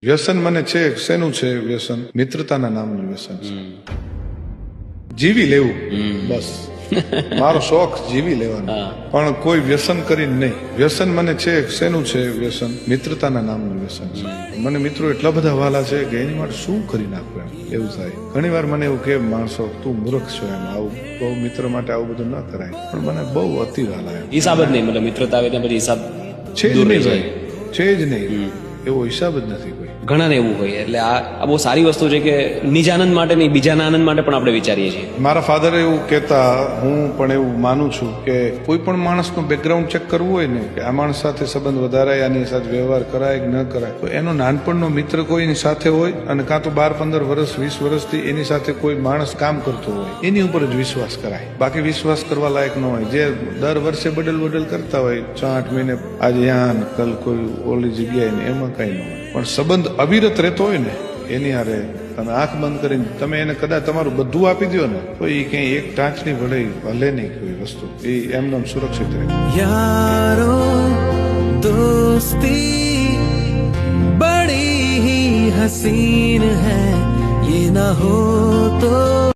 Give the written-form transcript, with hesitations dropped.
વ્યસન મને છે શેનું છે વ્યસન? મિત્રતાના નામનું વ્યસન છે. જીવી લેવું બસ. મારો શોખ જીવી લેવાનો, પણ કોઈ વ્યસન કરીને નહીં. વ્યસન મને છે શેનું છે વ્યસન? મિત્રતાના નામનું વ્યસન છે. મને મિત્રો એટલા બધા વાલા છે કે એની માટે શું કરી નાખવું એમ એવું થાય. ઘણી વાર મને એવું કે માણસો તું મૂર્ખ છો એમ, આવું બહુ મિત્ર માટે આવું બધું ન કરાય, પણ મને બહુ અતિ વાલા એમ. હિસાબ જ નહીં, મતલબ મિત્રતા આવે ત્યાં પછી હિસાબ છે જ નહીં ભાઈ, છે જ નહીં, એવો હિસાબ જ નથી કોઈ. ઘણાને એવું હોય. એટલે આ બહુ સારી વસ્તુ છે કે નિજ આનંદ માટે નહીં, બીજાના આનંદ માટે પણ આપણે વિચારીએ છીએ. મારા ફાધર એવું કહેતા, હું પણ એવું માનું છું કે કોઈ પણ માણસનું બેકગ્રાઉન્ડ ચેક કરવું હોય ને, કે આ માણસ સાથે સંબંધ વધારાય, આની સાથે વ્યવહાર કરાય કે ન કરાય, તો એનો નાનપણનો મિત્ર કોઈની સાથે હોય, અને કાં તો 12-15 વર્ષ 20 વર્ષથી એની સાથે કોઈ માણસ કામ કરતો હોય, એની ઉપર જ વિશ્વાસ કરાય. બાકી વિશ્વાસ કરવા લાયક ન હોય. જે દર વર્ષે બદલ કરતા હોય, 6-8 મહિને આજે યાં કલ કોઈ ઓલી જગ્યાએ ને, એમાં કઈ ન હોય. પણ સંબંધ અવિરત રહેતો હોય ને, એની હારે તમે આંખ બંધ કરીને તમે એને કદાચ તમારું બધું આપી દો ને, તો એ ક્યાંય એક ટાંચની વડે હલે નહીં કોઈ વસ્તુ, એ એમને સુરક્ષિત રહે. यारो दोस्ती बड़ी ही हसीन है, ये ना हो तो